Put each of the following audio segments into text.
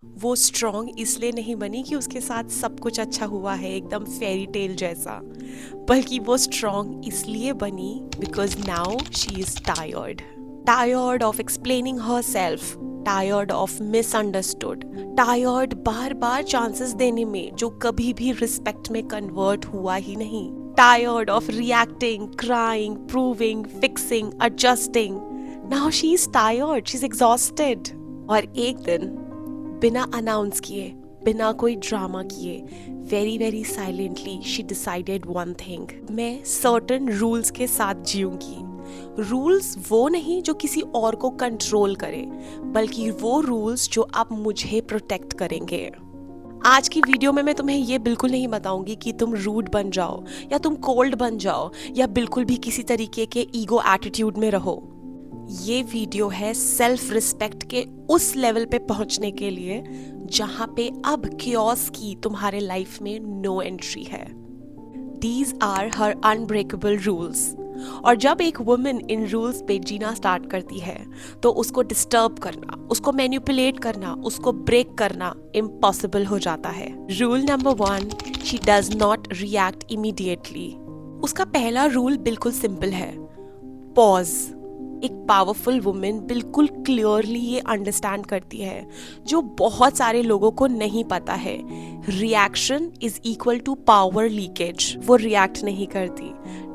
वो स्ट्रॉन्ग इसलिए नहीं बनी कि उसके साथ सब कुछ अच्छा हुआ है एकदम फेरी टेल जैसा, बल्कि वो स्ट्रॉन्ग इसलिए बनी because now she is tired of explaining her self, tired of misunderstood, tired bar bar chances देने में जो कभी भी रिस्पेक्ट में कन्वर्ट हुआ ही नहीं, tired of reacting, crying, proving, fixing, adjusting. Now she is tired, she is exhausted. और एक दिन बिना अनाउंस किए, बिना कोई ड्रामा किए, very very silently she decided one thing. मैं सर्टेन रूल्स के साथ जीऊंगी. रूल्स वो नहीं जो किसी और को कंट्रोल करे, बल्कि वो रूल्स जो अब मुझे प्रोटेक्ट करेंगे. आज की वीडियो में मैं तुम्हें ये बिल्कुल नहीं बताऊंगी कि तुम रूड बन जाओ या तुम कोल्ड बन जाओ या बिल्कुल भी किसी तरीके के ईगो एटीट्यूड में रहो. ये वीडियो है सेल्फ रिस्पेक्ट के उस लेवल पे पहुंचने के लिए जहां पे अब क्योस की तुम्हारे लाइफ में नो एंट्री है. These are her unbreakable rules. और जब एक वुमेन इन रूल्स पे जीना स्टार्ट करती है तो उसको डिस्टर्ब करना, उसको मैनिपुलेट करना, उसको ब्रेक करना इम्पॉसिबल हो जाता है. Rule number 1, she does not react immediately. उसका पहला रूल बिल्कुल सिंपल है, पॉज. एक पावरफुल वुमेन बिल्कुल क्लियरली ये अंडरस्टैंड करती है जो बहुत सारे लोगों को नहीं पता है. Reaction is equal to power leakage. वो रिएक्ट नहीं करती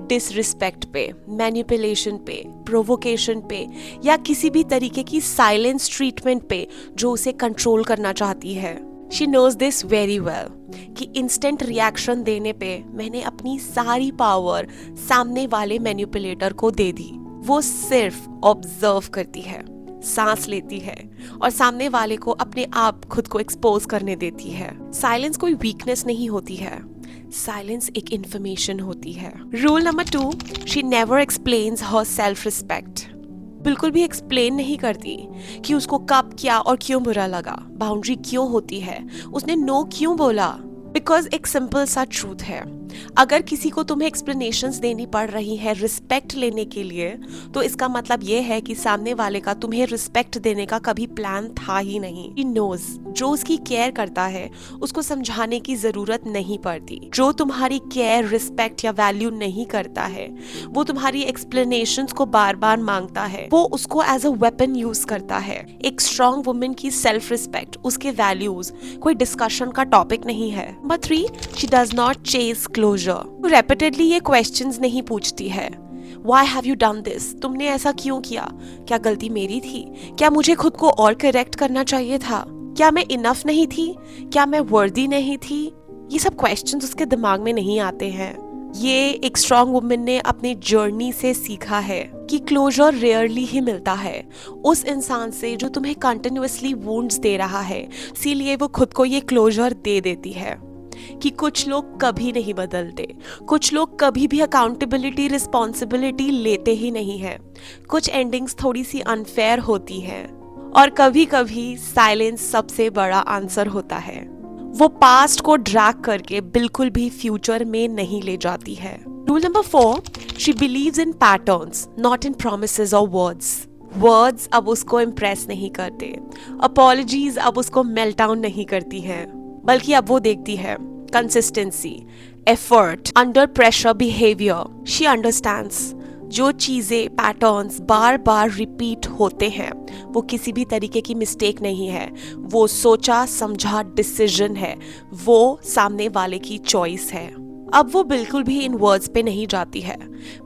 डिसरिस्पेक्ट पे, मैनिपुलेशन पे, प्रोवोकेशन पे या किसी भी तरीके की साइलेंस ट्रीटमेंट पे जो उसे कंट्रोल करना चाहती है. She knows this very well कि इंस्टेंट रिएक्शन देने पे मैंने अपनी सारी पावर सामने वाले मैनिपुलेटर को दे दी. वो सिर्फ ऑब्जर्व करती है, सांस लेती है और सामने वाले को अपने आप खुद को एक्सपोज करने देती है. साइलेंस कोई वीकनेस नहीं होती है, साइलेंस एक इंफॉर्मेशन होती है. Rule number 2, she never explains her self respect. बिल्कुल भी एक्सप्लेन नहीं करती कि उसको कब, क्या और क्यों बुरा लगा, बाउंड्री क्यों होती है, उसने नो क्यों बोला. बिकॉज एक सिंपल सा ट्रूथ है, अगर किसी को तुम्हें एक्सप्लेनेशंस देनी पड़ रही है रिस्पेक्ट लेने के लिए, तो इसका मतलब ये है कि सामने वाले का तुम्हें रिस्पेक्ट देने का कभी प्लान था ही नहीं. He knows, जो उसकी केयर करता है उसको समझाने की जरूरत नहीं पड़ती. जो तुम्हारी केयर, रिस्पेक्ट या वैल्यू नहीं करता है वो तुम्हारी एक्सप्लेनेशंस को बार बार मांगता है, वो उसको एज अ वेपन यूज करता है. एक स्ट्रॉन्ग वुमेन की सेल्फ रिस्पेक्ट, उसके वैल्यूज कोई डिस्कशन का टॉपिक नहीं है. Number 3, she does not chase closure. Repeatedly ये क्वेश्चंस नहीं पूछती है. Why have you done this? तुमने ऐसा क्यों किया? क्या गलती मेरी थी? क्या मुझे खुद को और करेक्ट करना चाहिए था? क्या मैं इनफ नहीं थी? क्या मैं वर्दी नहीं थी? ये सब क्वेश्चंस उसके दिमाग में नहीं आते हैं. ये एक स्ट्रॉन्ग वुमेन ने अपनी जर्नी से सीखा है कि क्लोजर रेयरली ही मिलता है उस इंसान से जो तुम्हें कंटिन्यूअसली वुंड्स दे रहा है. इसीलिए वो खुद को ये क्लोजर दे देती है कि कुछ लोग कभी नहीं बदलते, कुछ लोग कभी भी अकाउंटेबिलिटी, रिस्पॉन्सिबिलिटी लेते ही नहीं है, कुछ एंडिंग्स थोड़ी सी अनफेयर होती हैं और कभी कभी साइलेंस सबसे बड़ा आंसर होता है. वो पास्ट को ड्रैग करके बिल्कुल भी फ्यूचर में नहीं ले जाती है. Rule number 4, she believes in patterns not in promises और वर्ड्स अब उसको इम्प्रेस नहीं करते, अपॉलॉजीज अब उसको मेल्ट डाउन नहीं करती हैं, बल्कि अब वो देखती है consistency, effort, under pressure behaviour. She understands जो चीजें, पैटर्न्स बार बार रिपीट होते हैं वो किसी भी तरीके की मिस्टेक नहीं है, वो सोचा समझा डिसीजन है, वो सामने वाले की चॉइस है. अब वो बिल्कुल भी इन वर्ड्स पे नहीं जाती है,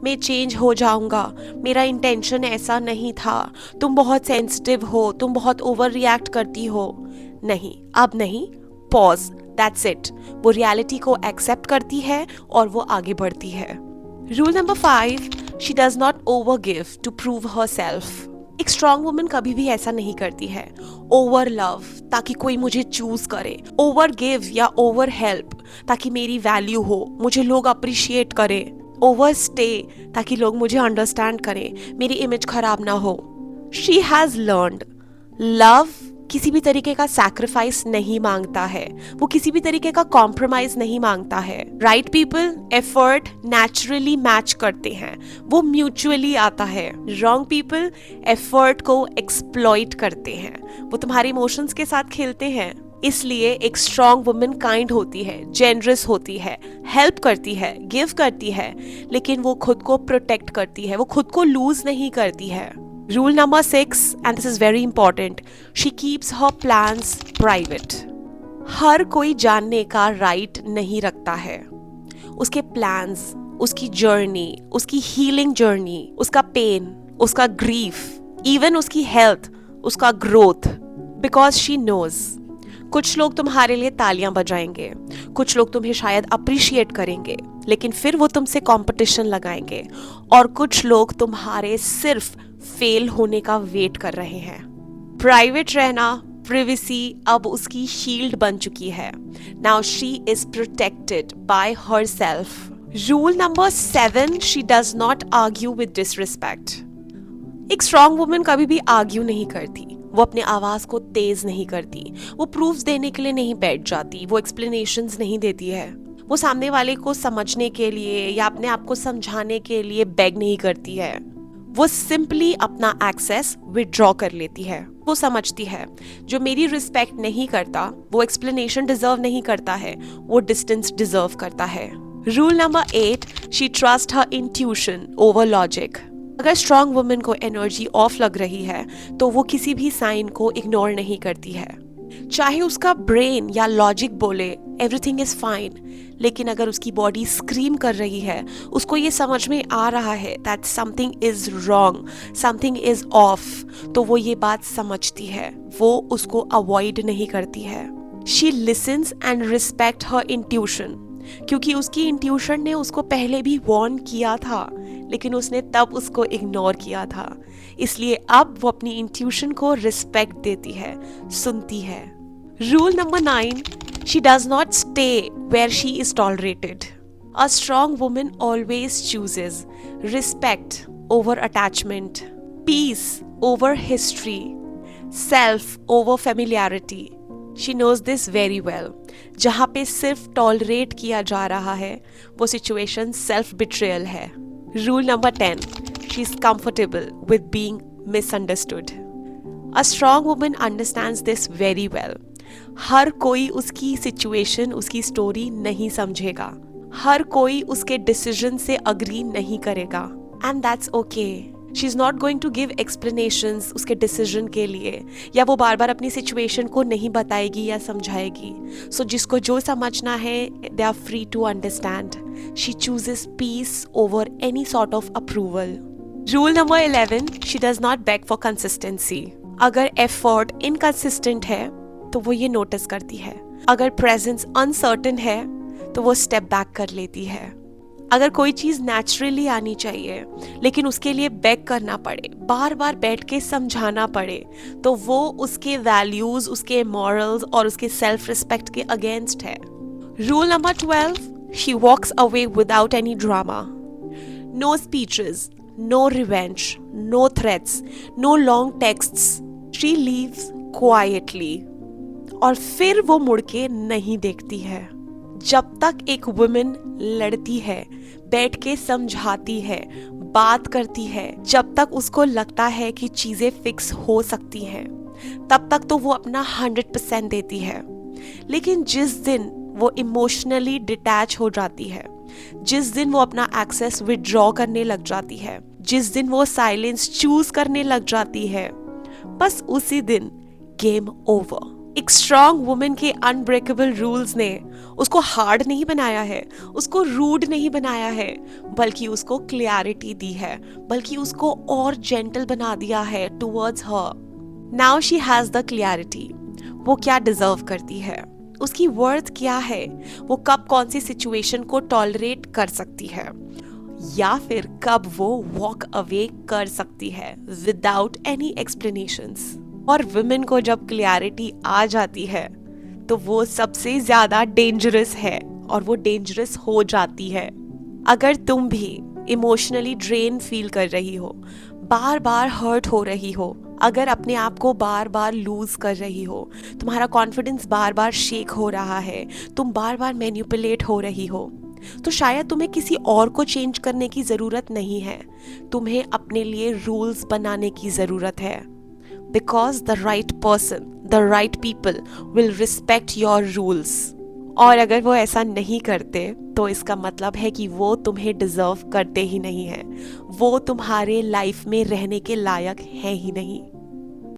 मैं चेंज हो जाऊंगा, मेरा इंटेंशन ऐसा नहीं था, तुम बहुत सेंसिटिव हो, तुम बहुत ओवर रिएक्ट करती हो. नहीं, अब नहीं, पॉज, दैट्स इट. वो रियलिटी को एक्सेप्ट करती है और वो आगे बढ़ती है. Rule number 5, she does not over give to prove her self. एक स्ट्रॉन्ग वुमन कभी भी ऐसा नहीं करती है, ओवर लव ताकि कोई मुझे चूज करे, ओवर गिव या ओवर हेल्प ताकि मेरी वैल्यू हो, मुझे लोग अप्रिशिएट करें, ओवर स्टे ताकि लोग मुझे अंडरस्टैंड करें, मेरी इमेज खराब ना हो. शी हैज लर्नड लव किसी भी तरीके का सैक्रिफाइस नहीं मांगता है, वो किसी भी तरीके का कॉम्प्रोमाइज नहीं मांगता है। Right people effort naturally match करते हैं, वो म्यूचुअली आता है। रॉन्ग पीपल एफर्ट को एक्सप्लॉइट करते हैं, वो तुम्हारे इमोशंस के साथ खेलते हैं। इसलिए एक स्ट्रॉन्ग वुमन काइंड होती है, जेनरस होती है, हेल्प करती है, गिव करती है, लेकिन वो खुद को प्रोटेक्ट करती है, वो खुद को लूज नहीं करती है। Rule number 6, and this is very important, she keeps her plans private. हर कोई जानने का राइट नहीं रखता है उसके प्लान्स, उसकी जर्नी, उसकी हीलिंग जर्नी, उसका पेन, उसका ग्रीफ, इवन उसकी हेल्थ, उसका ग्रोथ, बिकॉज शी नोज। कुछ लोग तुम्हारे लिए तालियां बजाएंगे, कुछ लोग तुम्हें शायद अप्रिशिएट करेंगे, लेकिन फिर वो तुमसे कंपटीशन लगाएंगे, और कुछ लोग तुम्हारे सिर्फ फेल होने का वेट कर रहे हैं। प्राइवेट रहना, प्रिवेसी अब उसकी शील्ड बन चुकी है। Now she is protected by herself. Rule number 7, she does not argue with disrespect. एक स्ट्रॉन्ग वुमन कभी भी आर्ग्यू नहीं करती, वो अपने आवाज को तेज नहीं करती, वो प्रूफ्स देने के लिए नहीं बैठ जाती, वो एक्सप्लेनेशंस नहीं देती है, वो सामने वाले को समझने के लिए या अपने आप को समझाने के लिए बेग नहीं करती है। वो सिंपली अपना एक्सेस विड्रॉ कर लेती है। वो समझती है जो मेरी रिस्पेक्ट नहीं करता वो एक्सप्लेनेशन डिजर्व नहीं करता है, वो डिस्टेंस डिजर्व करता है। Rule number 8, she trust her intuition over logic. अगर स्ट्रॉन्ग वुमन को एनर्जी ऑफ लग रही है तो वो किसी भी साइन को इग्नोर नहीं करती है, चाहे उसका ब्रेन या लॉजिक बोले एवरीथिंग इज फाइन, लेकिन अगर उसकी बॉडी स्क्रीम कर रही है, उसको ये समझ में आ रहा है that something is wrong, something is of, तो वो ये बात समझती है, वो उसको अवॉइड नहीं करती है। She lessons and respect her intuition, क्योंकि उसकी इंट्यूशन ने उसको पहले भी वार्न किया था, लेकिन उसने तब उसको इग्नोर किया था, इसलिए अब वो अपनी इंट्यूशन को रिस्पेक्ट देती है, सुनती है। Rule number 9, she does not stay where she is tolerated. A strong woman always chooses respect over attachment, peace over history, self over familiarity. She knows this very well. जहाँ पे सिर्फ tolerate किया जा रहा है वो सिचुएशन सेल्फ बिट्रेयल है। Rule number 10, she is comfortable with being misunderstood. A strong woman understands this very well. हर कोई उसकी सिचुएशन, उसकी स्टोरी नहीं समझेगा, हर कोई उसके डिसीजन से अग्री नहीं करेगा, and that's okay. She is not going to give explanations उसके डिसीजन के लिए, या वो बार बार अपनी सिचुएशन को नहीं बताएगी या समझाएगी। सो जिसको जो समझना है they are free to understand. She chooses peace over any sort of approval. Rule number 11, she does not beg for consistency. अगर एफर्ट इनकंसिस्टेंट है तो वो ये नोटिस करती है, अगर प्रेजेंस अनसर्टेन है तो वो स्टेप बैक कर लेती है। अगर कोई चीज नेचुरली आनी चाहिए लेकिन उसके लिए बेग करना पड़े, बार बार बैठ के समझाना पड़े, तो वो उसके वैल्यूज, उसके मॉरल्स और उसके सेल्फ रिस्पेक्ट के अगेंस्ट है। Rule number 12, she walks away without any drama. No speeches, no revenge, no threats, no long texts. She leaves quietly, और फिर वो मुड़ के नहीं देखती है। जब तक एक वुमन लड़ती है, बैठ के समझाती है, बात करती है, जब तक उसको लगता है कि चीजें फिक्स हो सकती हैं, तब तक तो वो अपना 100% देती है। लेकिन जिस दिन वो इमोशनली डिटैच हो जाती है, जिस दिन वो अपना एक्सेस विड्रॉ करने लग जाती है, जिस दिन वो साइलेंस चूज करने लग जाती है, बस उसी दिन गेम ओवर। एक स्ट्रॉन्ग वुमन के अनब्रेकेबल रूल्स ने उसको हार्ड नहीं बनाया है, उसको रूड नहीं बनाया है, बल्कि उसको क्लैरिटी दी है, बल्कि उसको और जेंटल बना दिया है towards her. Now she has the clarity, वो क्या डिजर्व करती है, उसकी वर्थ क्या है, वो कब कौन सी सिचुएशन को टॉलरेट कर सकती है, या फिर कब वो वॉक अवे कर सकती है विदाउट एनी एक्सप्लेनेशंस। और वुमेन को जब क्लैरिटी आ जाती है तो वो सबसे ज्यादा डेंजरस है, और वो डेंजरस हो जाती है। अगर तुम भी इमोशनली ड्रेन फील कर रही हो, बार बार हर्ट हो रही हो, अगर अपने आप को बार बार लूज कर रही हो, तुम्हारा कॉन्फिडेंस बार बार शेक हो रहा है, तुम बार बार मैनिपुलेट हो रही हो, तो शायद तुम्हें किसी और को चेंज करने की ज़रूरत नहीं है, तुम्हें अपने लिए रूल्स बनाने की ज़रूरत है। Because the right person, the right people will respect your rules. और अगर वो ऐसा नहीं करते तो इसका मतलब है कि वो तुम्हें डिजर्व करते ही नहीं है, वो तुम्हारे लाइफ में रहने के लायक है ही नहीं।